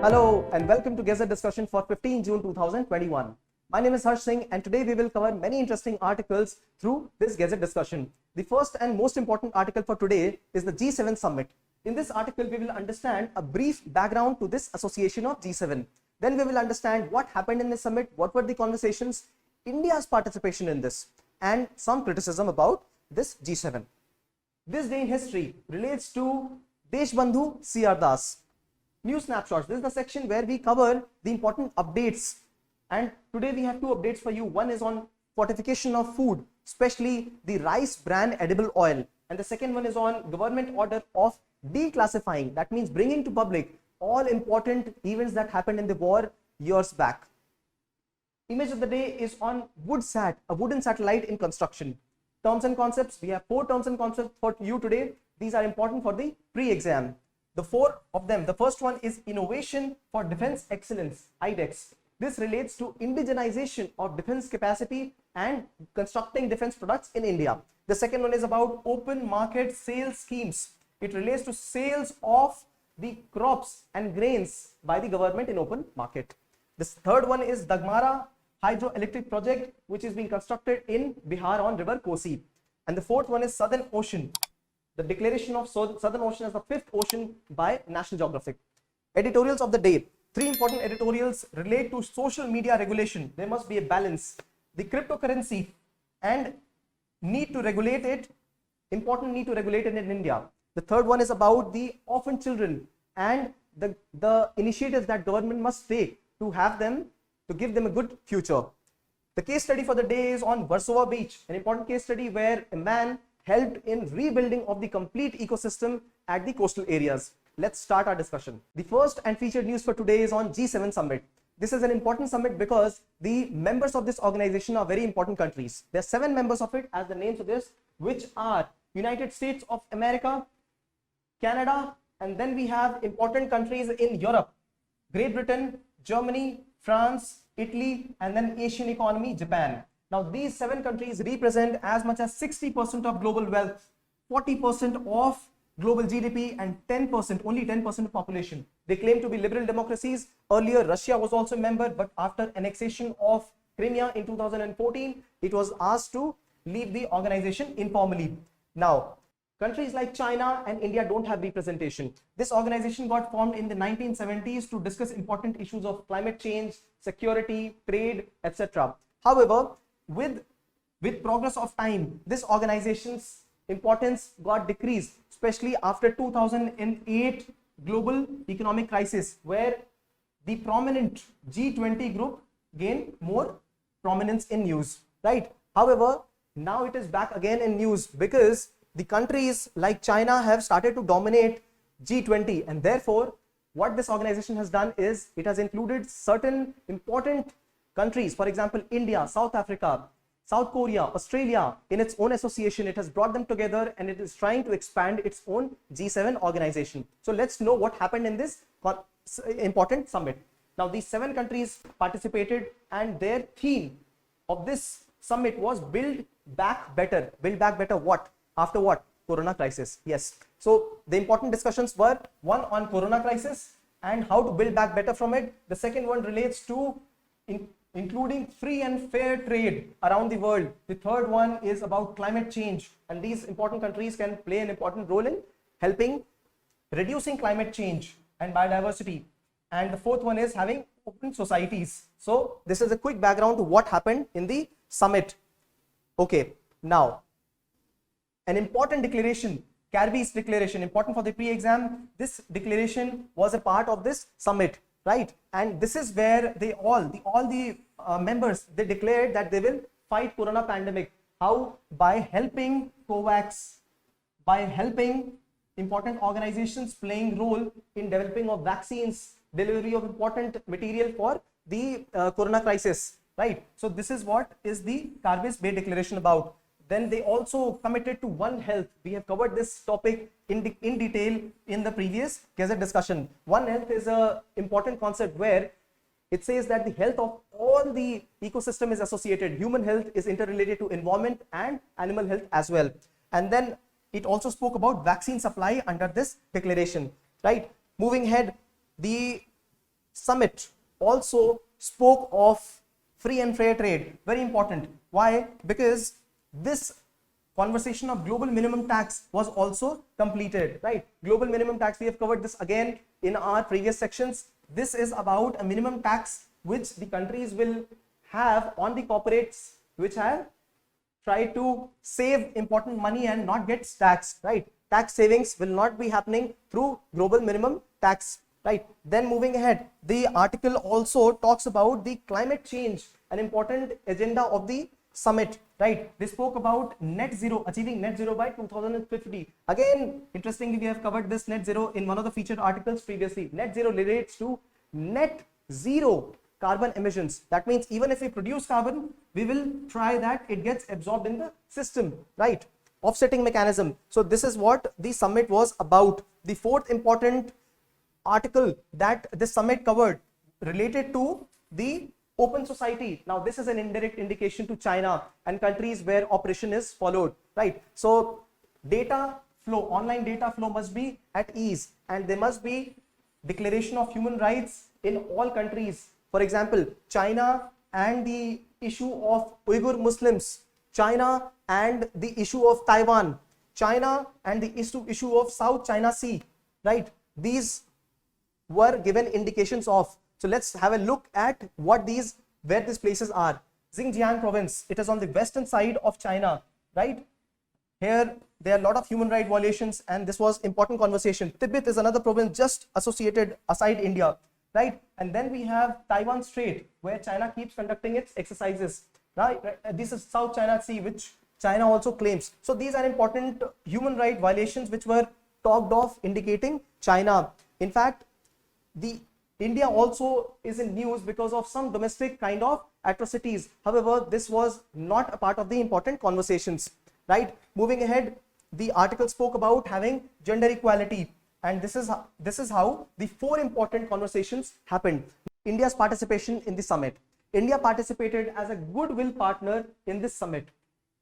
Hello and welcome to Gazette discussion for 15 June 2021. My name is Harsh Singh and today we will cover many interesting articles through this Gazette discussion. The first and most important article for today is the G7 summit. In this article, we will understand a brief background to this association of G7. Then we will understand what happened in the summit, what were the conversations, India's participation in this, and some criticism about this G7. This day in history relates to Deshbandhu C.R. Das. News snapshots. This is the section where we cover the important updates. And today we have two updates for you. One is on fortification of food, especially the rice bran edible oil. And the second one is on government order of declassifying. That means bringing to public all important events that happened in the war years back. Image of the day is on Woodsat, a wooden satellite in construction. Terms and concepts. We have 4 terms and concepts for you today. These are important for the pre-exam. The 4 of them. The first one is Innovation for Defense Excellence, IDEX. This relates to indigenization of defense capacity and constructing defense products in India. The second one is about open market sales schemes. It relates to sales of the crops and grains by the government in open market. The third one is Dagmara hydroelectric project, which is being constructed in Bihar on river Kosi. And the fourth one is Southern Ocean. The declaration of Southern Ocean as the 5th ocean by National Geographic. Editorials of the day. 3 important editorials relate to social media regulation. There must be a balance. The cryptocurrency and need to regulate it, important need to regulate it in India. The third one is about the orphan children and the initiatives that government must take to have them, to give them a good future. The case study for the day is on Versova beach, an important case study where a man helped in rebuilding of the complete ecosystem at the coastal areas. Let's start our discussion. The first and featured news for today is on G7 summit. This is an important summit because the members of this organization are very important countries. There are 7 members of it, as the name suggests, which are United States of America, Canada, and then we have important countries in Europe, Great Britain, Germany, France, Italy, and then Asian economy, Japan. Now these 7 countries represent as much as 60% of global wealth, 40% of global GDP, and 10%, only 10% of population. They claim to be liberal democracies. Earlier, Russia was also a member, but after annexation of Crimea in 2014, it was asked to leave the organization informally. Now, countries like China and India don't have representation. This organization got formed in the 1970s to discuss important issues of climate change, security, trade, etc. However, with progress of time, this organization's importance got decreased, especially after 2008 global economic crisis, where the prominent G20 group gained more prominence in news, right? However, now it is back again in news because the countries like China have started to dominate G20, and therefore what this organization has done is it has included certain important countries, for example India, South Africa, South Korea, Australia, in its own association. It has brought them together and it is trying to expand its own G7 organization. So let's know what happened in this important summit. Now these 7 countries participated and their theme of this summit was build back better. Build back better what? After what? Corona crisis. Yes. So the important discussions were, one on Corona crisis and how to build back better from it. The second one relates to including free and fair trade around the world. The third one is about climate change, and these important countries can play an important role in helping reducing climate change and biodiversity. And the fourth one is having open societies. So this is a quick background to what happened in the summit. Okay, now an important declaration, Kirby's declaration, important for the pre-exam. This declaration was a part of this summit, right? And this is where they all the members, they declared that they will fight corona pandemic. How? By helping COVAX, by helping important organizations playing role in developing of vaccines, delivery of important material for the corona crisis, right? So this is what is the Kirby's Bay Declaration about. Then they also committed to One Health. We have covered this topic in detail in the previous Gazette discussion. One Health is an important concept where it says that the health of all the ecosystem is associated. Human health is interrelated to environment and animal health as well. And then it also spoke about vaccine supply under this declaration, right? Moving ahead, the summit also spoke of free and fair trade. Very important. Why? Because this conversation of global minimum tax was also completed, right? Global minimum tax, we have covered this again in our previous sections. This is about a minimum tax which the countries will have on the corporates which have tried to save important money and not get taxed, right? Tax savings will not be happening through global minimum tax, right? Then moving ahead, the article also talks about the climate change, an important agenda of the summit, right? They spoke about net zero, achieving net zero by 2050. Again, interestingly, we have covered this net zero in one of the featured articles previously. Net zero relates to net zero carbon emissions. That means even if we produce carbon, we will try that it gets absorbed in the system, right? Offsetting mechanism. So this is what the summit was about. The fourth important article that this summit covered related to the open society. Now this is an indirect indication to China and countries where operation is followed, right? So data flow, online data flow must be at ease, and there must be declaration of human rights in all countries. For example, China and the issue of Uyghur Muslims, China and the issue of Taiwan, China and the issue of South China Sea, right? These were given indications of. So let's have a look at where these places are. Xinjiang province, it is on the western side of China, right? Here there are a lot of human rights violations, and this was important conversation. Tibet is another province just associated aside India, right? And then we have Taiwan Strait, where China keeps conducting its exercises, right? This is South China Sea, which China also claims. So these are important human rights violations which were talked of, indicating China. In fact, the India also is in news because of some domestic kind of atrocities. However, this was not a part of the important conversations, right? Moving ahead, the article spoke about having gender equality, and this is how the four important conversations happened. India's participation in the summit. India participated as a goodwill partner in this summit.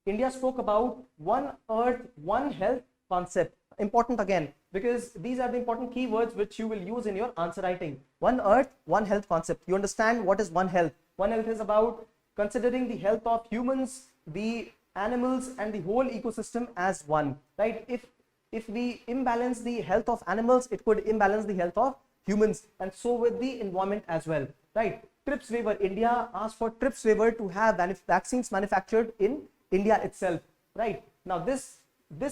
India spoke about one earth, one health concept. Important again, because these are the important keywords which you will use in your answer writing. One earth, one health concept. You understand what is one health. One health is about considering the health of humans, the animals, and the whole ecosystem as one, right? If we imbalance the health of animals, it could imbalance the health of humans, and so with the environment as well, right? TRIPS waiver. India asked for TRIPS waiver to have vaccines manufactured in India itself, right? Now this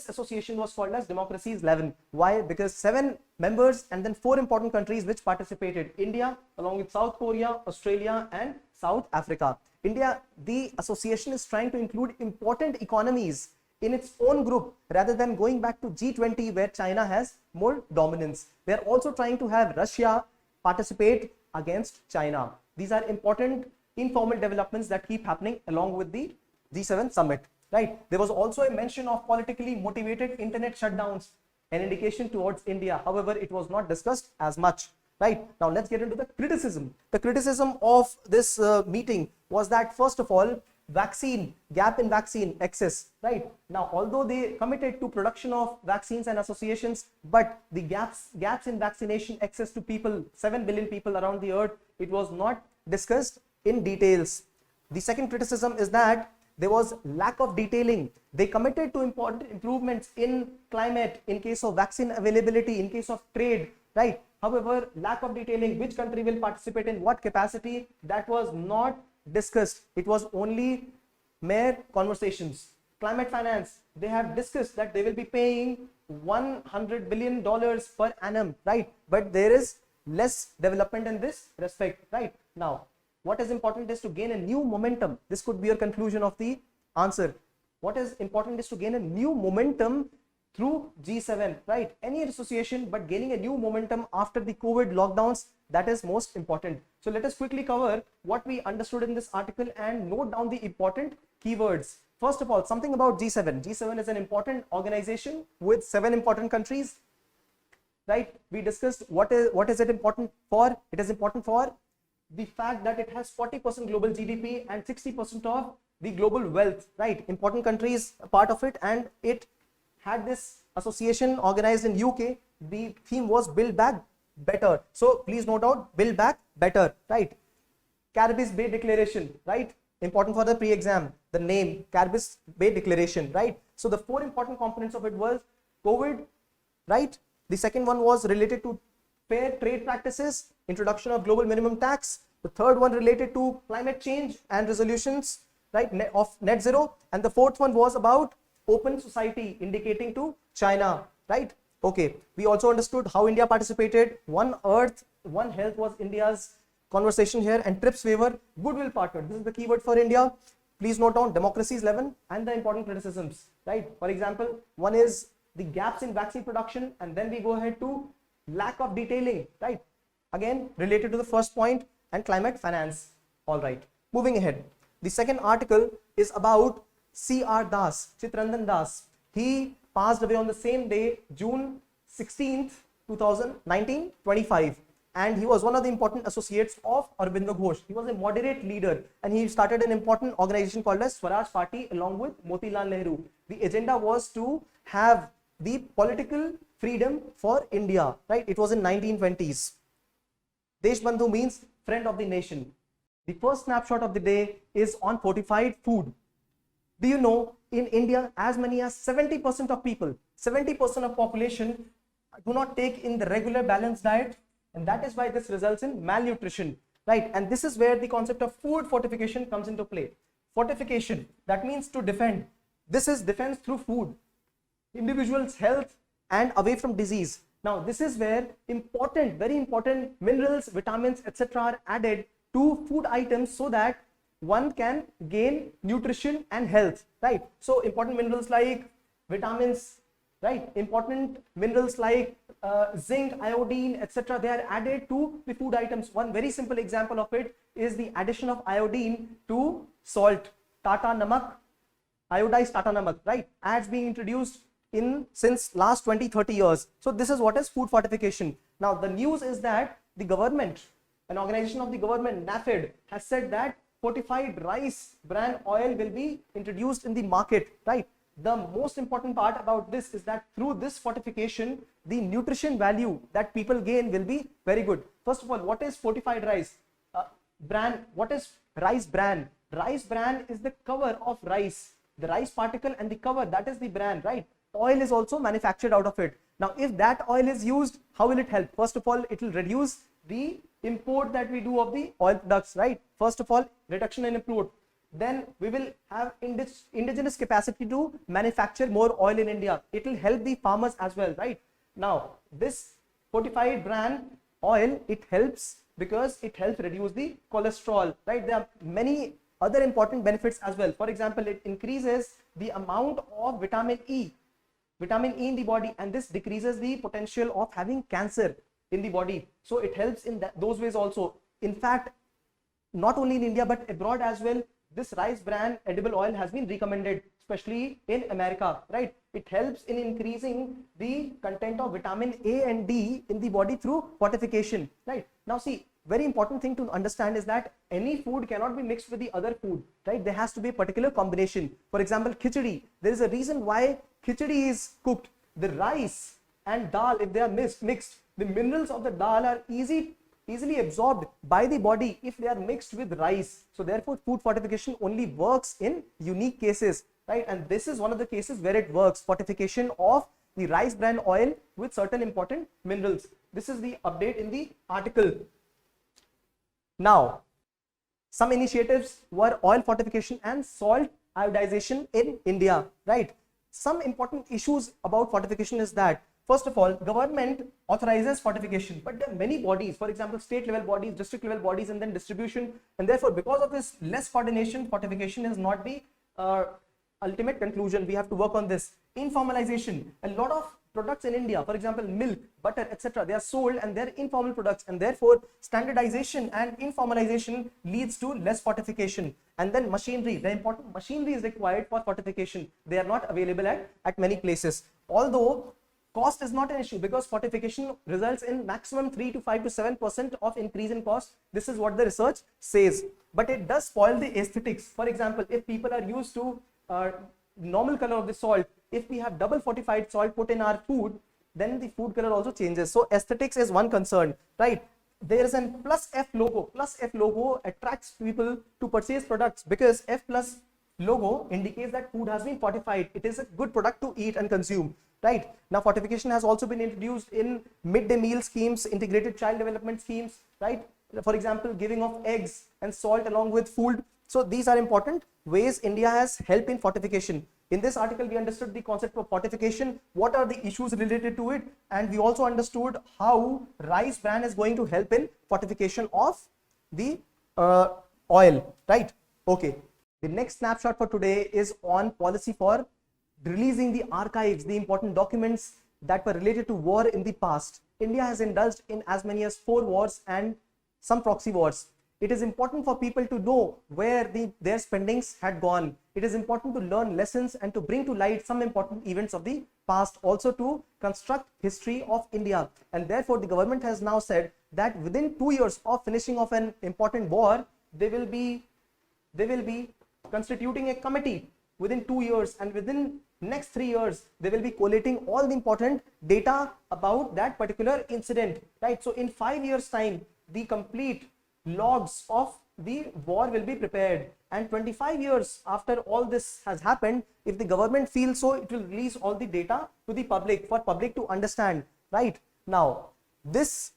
association was called as Democracies 11. Why? Because 7 members and then 4 important countries which participated. India along with South Korea, Australia and South Africa. India, the association is trying to include important economies in its own group rather than going back to G20 where China has more dominance. They are also trying to have Russia participate against China. These are important informal developments that keep happening along with the G7 summit, right? There was also a mention of politically motivated internet shutdowns, an indication towards India. However, it was not discussed as much, right? Now let's get into the criticism. The criticism of this meeting was that, first of all, gap in vaccine access, right? Now, although they committed to production of vaccines and associations, but the gaps in vaccination access to people, 7 billion people around the earth, it was not discussed in details. The second criticism is that there was lack of detailing. They committed to important improvements in climate, in case of vaccine availability, in case of trade, right? However, lack of detailing, which country will participate in what capacity, that was not discussed. It was only mere conversations. Climate finance, they have discussed that they will be paying $100 billion per annum, right? But there is less development in this respect, right? Now, what is important is to gain a new momentum. This could be your conclusion of the answer. What is important is to gain a new momentum through G7, right? Any association, but gaining a new momentum after the COVID lockdowns, that is most important. So let us quickly cover what we understood in this article and note down the important keywords. First of all, something about G7. G7 is an important organization with 7 important countries, right? We discussed what is it important for. It is important for the fact that it has 40% global GDP and 60% of the global wealth, right? Important countries, a part of it, and it had this association organized in UK. The theme was Build Back Better. So please note out Build Back Better, right? Caribbean Bay Declaration, right? Important for the pre-exam. The name Caribbean Bay Declaration, right? So the 4 important components of it was COVID, right? The second one was related to fair trade practices, introduction of global minimum tax. The third one related to climate change and resolutions, right, of net zero. And the fourth one was about open society, indicating to China, right? Okay, we also understood how India participated. One Earth, One Health was India's conversation here, and TRIPS waiver, goodwill partner. This is the keyword for India. Please note down democracy's level and the important criticisms, right? For example, one is the gaps in vaccine production, and then we go ahead to lack of detailing, right? Again, related to the first point, and climate finance. All right, moving ahead. The second article is about C.R. Das, Chitranjan Das. He passed away on the same day, June 16th, 2019, 25. And he was one of the important associates of Aurobindo Ghosh. He was a moderate leader, and he started an important organization called as Swaraj Party along with Motilal Nehru. The agenda was to have the political freedom for India, right? It was in 1920s. Deshbandhu means friend of the nation. The first snapshot of the day is on fortified food. Do you know, in India, as many as 70% of people, 70% of population do not take in the regular balanced diet, and that is why this results in malnutrition, right? And this is where the concept of food fortification comes into play. Fortification, that means to defend. This is defense through food, individual's health and away from disease. Now, this is where important, very important minerals, vitamins, etc. are added to food items so that one can gain nutrition and health, right? So important minerals like vitamins, right? Important minerals like zinc, iodine, etc. they are added to the food items. One very simple example of it is the addition of iodine to salt. Tata Namak, iodized Tata Namak, right? Ads being introduced in since last 20-30 years. So this is what is food fortification. Now the news is that the government, an organization of the government, NAFED, has said that fortified rice bran oil will be introduced in the market, right? The most important part about this is that through this fortification, the nutrition value that people gain will be very good. First of all, what is fortified rice bran? What is rice bran? Rice bran is the cover of rice, the rice particle and the cover, that is the bran, right? Oil is also manufactured out of it. Now, if that oil is used, how will it help? First of all, it will reduce the import that we do of the oil products, right? First of all, reduction in import. Then we will have indigenous capacity to manufacture more oil in India. It will help the farmers as well, right? Now, this fortified bran oil, it helps because it helps reduce the cholesterol, right? There are many other important benefits as well. For example, it increases the amount of vitamin E in the body, and this decreases the potential of having cancer in the body. So it helps in those ways also. In fact, not only in India but abroad as well, this rice bran edible oil has been recommended, especially in America, right? It helps in increasing the content of vitamin A and D in the body through fortification, right? Now see, very important thing to understand is that any food cannot be mixed with the other food, right? There has to be a particular combination. For example, khichdi, there is a reason why khichdi is cooked. The rice and dal, if they are mixed, the minerals of the dal are easily absorbed by the body if they are mixed with rice. So therefore, food fortification only works in unique cases, right? And this is one of the cases where it works, fortification of the rice bran oil with certain important minerals. This is the update in the article. Now, some initiatives were oil fortification and salt iodization in India, right? Some important issues about fortification is that, first of all, government authorizes fortification, but there are many bodies, for example, state level bodies, district level bodies, and then distribution. And therefore, because of this less coordination, fortification is not the ultimate conclusion. We have to work on this. Informalization. A lot of products in India, for example, milk, butter, etc., they are sold and they're informal products, and therefore standardization and informalization leads to less fortification. And then machinery, the important machinery is required for fortification. They are not available at many places. Although cost is not an issue, because fortification results in maximum 3 to 5 to 7% of increase in cost. This is what the research says. But it does spoil the aesthetics. For example, if people are used to normal color of the salt, if we have double fortified salt put in our food, then the food color also changes. So aesthetics is one concern, right? There is an plus F logo. Plus F logo attracts people to purchase products because F plus logo indicates that food has been fortified. It is a good product to eat and consume, right? Now fortification has also been introduced in midday meal schemes, integrated child development schemes, right? For example, giving of eggs and salt along with food. So these are important ways India has helped in fortification. In this article, we understood the concept of fortification, what are the issues related to it, and we also understood how rice bran is going to help in fortification of the oil, right? Okay. The next snapshot for today is on policy for releasing the archives, the important documents that were related to war in the past. India has indulged in as many as 4 wars and some proxy wars. It is important for people to know where their spendings had gone. It is important to learn lessons and to bring to light some important events of the past, also to construct history of India. And therefore, the government has now said that within 2 years of finishing of an important war, they will be constituting a committee within 2 years, and within next 3 years they will be collating all the important data about that particular incident, right? So in 5 years time, the complete logs of the war will be prepared, and 25 years after all this has happened, if the government feels so, it will release all the data to the public for public to understand, right? Now this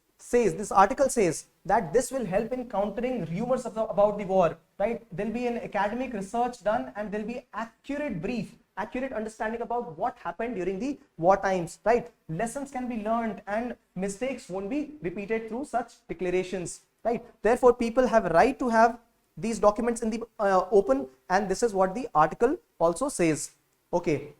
article says that this will help in countering rumors about the war, right? There will be an academic research done, and there will be accurate understanding about what happened during the war times, right? Lessons can be learned and mistakes won't be repeated through such declarations, right? Therefore, people have a right to have these documents in the open, and this is what the article also says. Okay.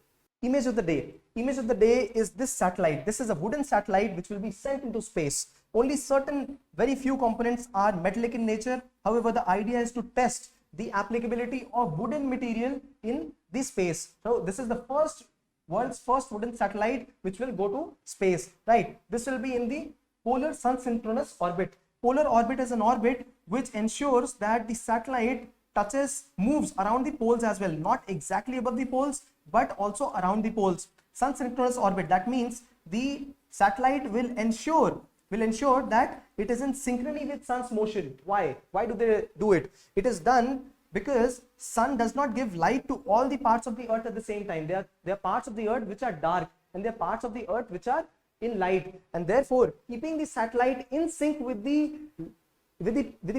Image of the day. Image of the day is this satellite. This is a wooden satellite which will be sent into space. Only certain very few components are metallic in nature. However, the idea is to test the applicability of wooden material in the space. So this is the world's first wooden satellite which will go to space, right? This will be in the polar sun synchronous orbit. Polar orbit is an orbit which ensures that the satellite moves around the poles as well, not exactly above the poles, but also around the poles. Sun synchronous orbit, that means the satellite will ensure that it is in synchrony with sun's motion. Why do they do it? It is done because sun does not give light to all the parts of the earth at the same time. There are parts of the earth which are dark, and there are parts of the earth which are in light, and therefore keeping the satellite in sync with the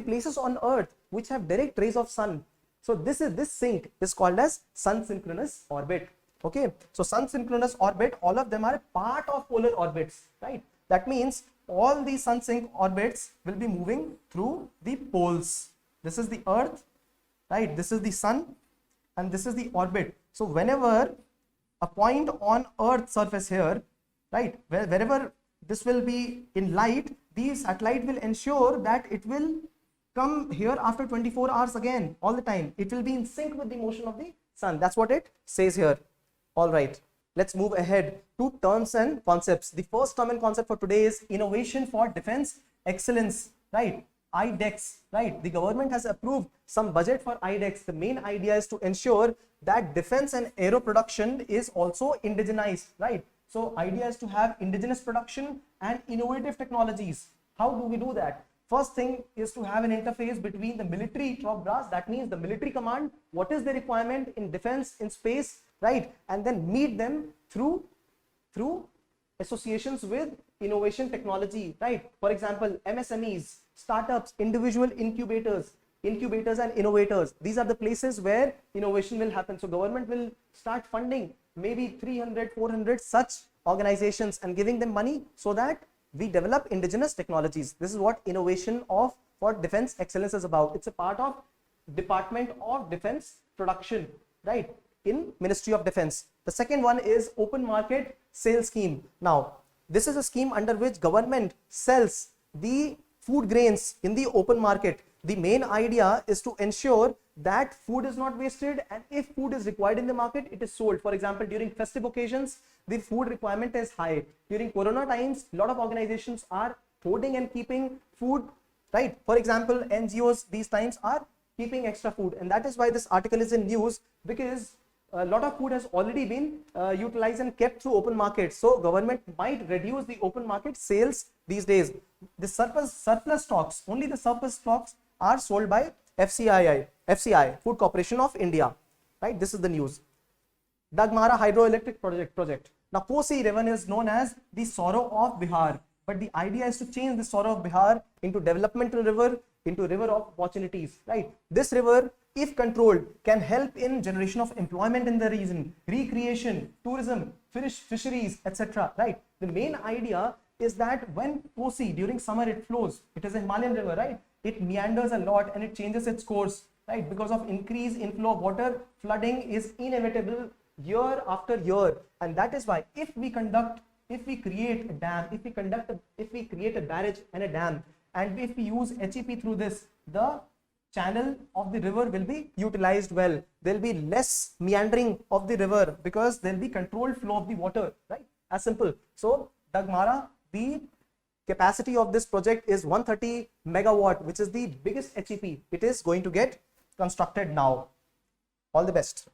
places on earth which have direct rays of sun. So this sync is called as sun synchronous orbit. Okay, so sun synchronous orbit, all of them are part of polar orbits, right? That means all the sun sync orbits will be moving through the poles. This is the earth, right? This is the sun, and this is the orbit. So whenever a point on earth surface here, right, wherever this will be in light, the satellite will ensure that it will come here after 24 hours again, all the time. It will be in sync with the motion of the sun. That's what it says here. All right, let's move ahead to terms and concepts. The first term and concept for today is innovation for defense excellence, right? IDEX, right? The government has approved some budget for IDEX. The main idea is to ensure that defense and aero production is also indigenized, right? So idea is to have indigenous production and innovative technologies. How do we do that? First thing is to have an interface between the military top brass, that means the military command, what is the requirement in defense, in space, right? And then meet them through associations with innovation technology, right? For example, MSMEs, startups, individual incubators and innovators. These are the places where innovation will happen. So government will start funding maybe 300, 400 such organizations and giving them money so that we develop indigenous technologies. This is what innovation for defense excellence is about. It's a part of Department of Defense Production, right, in Ministry of Defense. The second one is open market sales scheme. Now, this is a scheme under which government sells the food grains in the open market. The main idea is to ensure that food is not wasted, and if food is required in the market, it is sold. For example, during festive occasions, the food requirement is high. During Corona times, a lot of organizations are hoarding and keeping food, right? For example, NGOs these times are keeping extra food, and that is why this article is in news, because a lot of food has already been utilized and kept through open markets. So government might reduce the open market sales these days. The surplus stocks, only the surplus stocks are sold by FCI, Food Corporation of India. Right? This is the news. Dagmara hydroelectric project. Now, Kosi River is known as the sorrow of Bihar, but the idea is to change the sorrow of Bihar into developmental river, into river of opportunities. Right? This river, if controlled, can help in generation of employment in the region, recreation, tourism, fisheries, etc. Right? The main idea is that when Kosi during summer it flows, it is a Himalayan river, right? It meanders a lot and it changes its course, right? Because of increased inflow of water, flooding is inevitable year after year, and that is why if we create a dam, if we create a barrage and a dam, and if we use HEP through this, the channel of the river will be utilized well. There will be less meandering of the river because there will be controlled flow of the water, right? As simple. So Dagmara, the capacity of this project is 130 megawatt, which is the biggest HEP. It is going to get constructed now. All the best.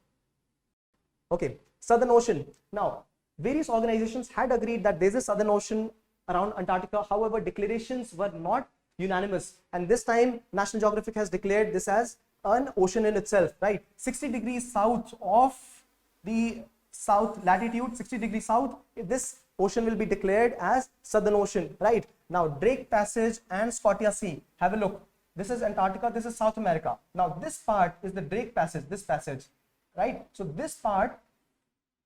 Okay, Southern Ocean. Now, various organizations had agreed that there is a Southern Ocean around Antarctica. However, declarations were not unanimous, and this time National Geographic has declared this as an ocean in itself, right? 60 degrees south of the south latitude, 60 degrees south, this ocean will be declared as Southern Ocean, right? Now, Drake Passage and Scotia Sea. Have a look. This is Antarctica, this is South America. Now, this part is the Drake Passage, this passage, right? So, this part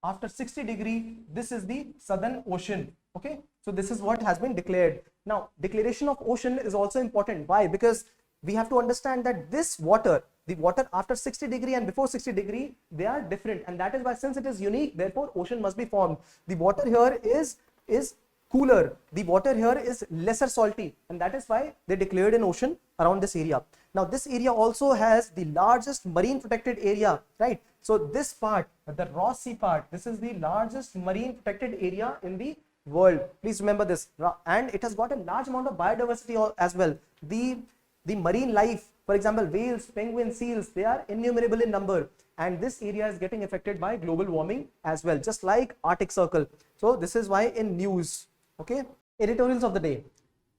after 60 degree, this is the Southern Ocean. Okay, so this is what has been declared. Now, declaration of ocean is also important. Why? Because we have to understand that this water, the water after 60 degree and before 60 degree, they are different, and that is why, since it is unique, therefore ocean must be formed. The water here is cooler, the water here is lesser salty, and that is why they declared an ocean around this area. Now, this area also has the largest marine protected area, right? So this part, the Ross Sea part, this is the largest marine protected area in the world. Please remember this, and it has got a large amount of biodiversity as well. The marine life, for example, whales, penguins, seals, they are innumerable in number, and this area is getting affected by global warming as well, just like Arctic Circle. So this is why in news. Okay, editorials of the day.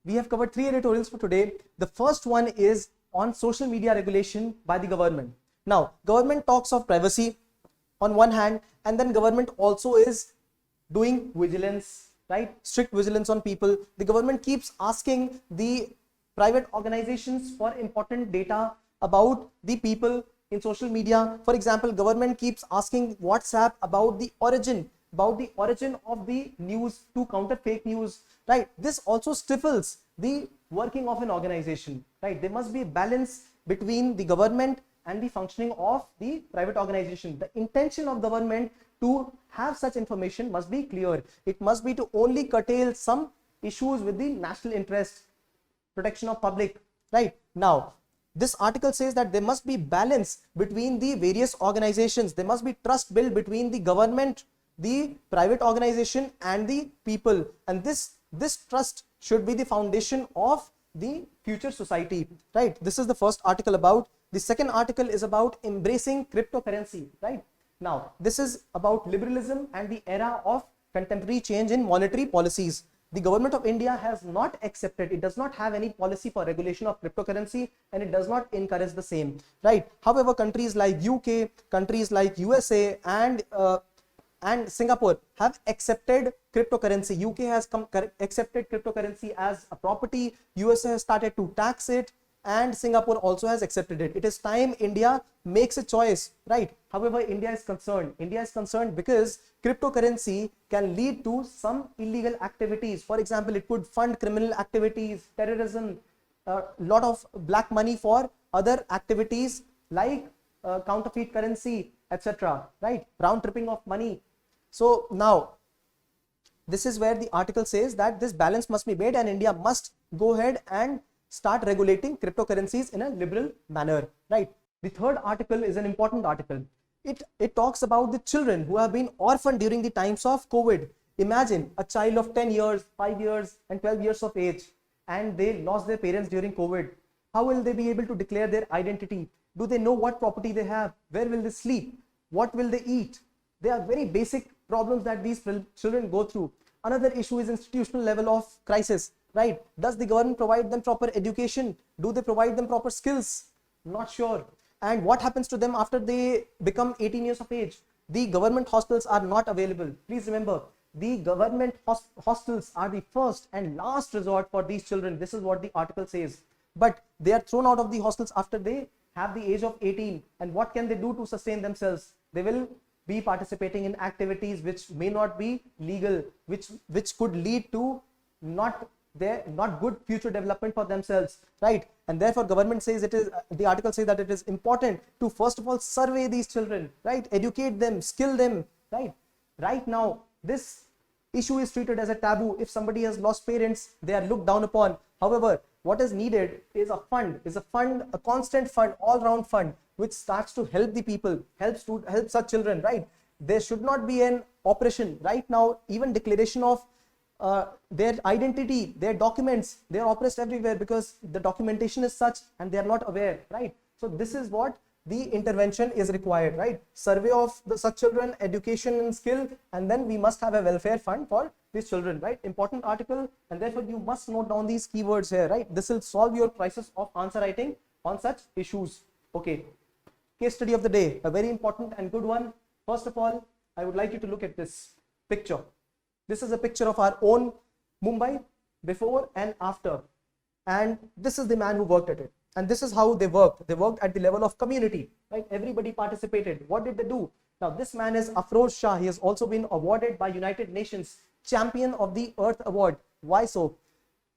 We have covered 3 editorials for today. The first one is on social media regulation by the government. Now, government talks of privacy on one hand, and then government also is doing vigilance, right? Strict vigilance on people. The government keeps asking the private organizations for important data about the people in social media. For example, government keeps asking WhatsApp about the origin of the news to counter fake news, right? This also stifles the working of an organization, right? There must be a balance between the government and the functioning of the private organization. The intention of government to have such information must be clear. It must be to only curtail some issues with the national interest, protection of public, right? Now, this article says that there must be balance between the various organizations. There must be trust built between the government, the private organization, and the people, and this trust should be the foundation of the future society, right? This is the first article about. The second article is about embracing cryptocurrency, right? Now, this is about liberalism and the era of contemporary change in monetary policies. The government of India has not accepted, it does not have any policy for regulation of cryptocurrency, and it does not encourage the same, right? However, countries like UK, countries like USA, and Singapore have accepted cryptocurrency. UK has accepted cryptocurrency as a property. USA has started to tax it, and Singapore also has accepted it. It is time India makes a choice, right? However, India is concerned because cryptocurrency can lead to some illegal activities. For example, it could fund criminal activities, terrorism, a lot of black money for other activities like counterfeit currency, etc., right? Round tripping of money. So now, this is where the article says that this balance must be made, and India must go ahead and start regulating cryptocurrencies in a liberal manner, right? The third article is an important article. It talks about the children who have been orphaned during the times of COVID. Imagine a child of 10 years, 5 years, and 12 years of age, and they lost their parents during COVID. How will they be able to declare their identity? Do they know what property they have? Where will they sleep? What will they eat? They are very basic problems that these children go through. Another issue is institutional level of crisis, right? Does the government provide them proper education? Do they provide them proper skills? Not sure. And what happens to them after they become 18 years of age? The government hostels are not available. Please remember, the government hostels are the first and last resort for these children. This is what the article says. But they are thrown out of the hostels after they have the age of 18. And what can they do to sustain themselves? They will be participating in activities which may not be legal, which could lead to not good future development for themselves, right? And therefore government says it is, the article says that it is important to first of all survey these children, right? Educate them, skill them, right? Right now this issue is treated as a taboo. If somebody has lost parents, they are looked down upon. However, what is needed is a constant fund, all-round fund, which starts to help the people, help such children, right? There should not be an oppression. Right now, even declaration of their identity, their documents, they are oppressed everywhere because the documentation is such and they are not aware, right? So this is what the intervention is required, right? Survey of such children, education and skill, and then we must have a welfare fund for these children, right? Important article, and therefore you must note down these keywords here, right? This will solve your crisis of answer writing on such issues. Okay, case study of the day, a very important and good one. First of all, I would like you to look at this picture. This is a picture of our own Mumbai before and after, and this is the man who worked at it. And this is how they worked. They worked at the level of community, right? Everybody participated. What did they do? Now, this man is Afroz Shah. He has also been awarded by United Nations Champion of the Earth Award. Why so?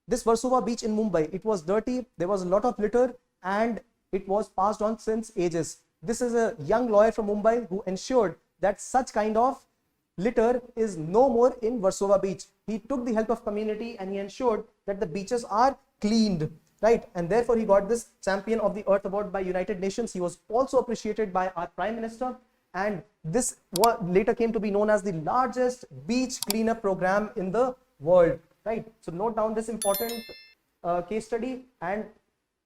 This Versova beach in Mumbai, it was dirty. There was a lot of litter and it was passed on since ages. This is a young lawyer from Mumbai who ensured that such kind of litter is no more in Versova beach. He took the help of community and he ensured that the beaches are cleaned, right? And therefore he got this Champion of the Earth Award by United Nations. He was also appreciated by our Prime Minister, and this later came to be known as the largest beach cleanup program in the world, right? So note down this important case study. And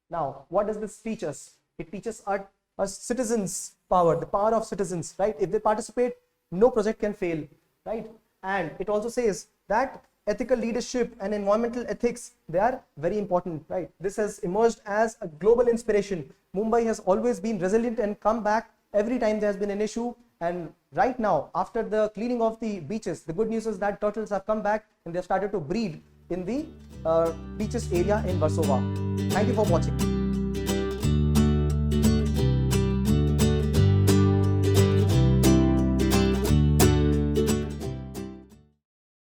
now what does this teach us? It teaches our citizens power, the power of citizens, right? If they participate, no project can fail, right? And it also says that ethical leadership and environmental ethics, they are very important, right? This has emerged as a global inspiration. Mumbai has always been resilient and come back every time there has been an issue. And right now, after the cleaning of the beaches, the good news is that turtles have come back and they've started to breed in the beaches area in Versova. Thank you for watching.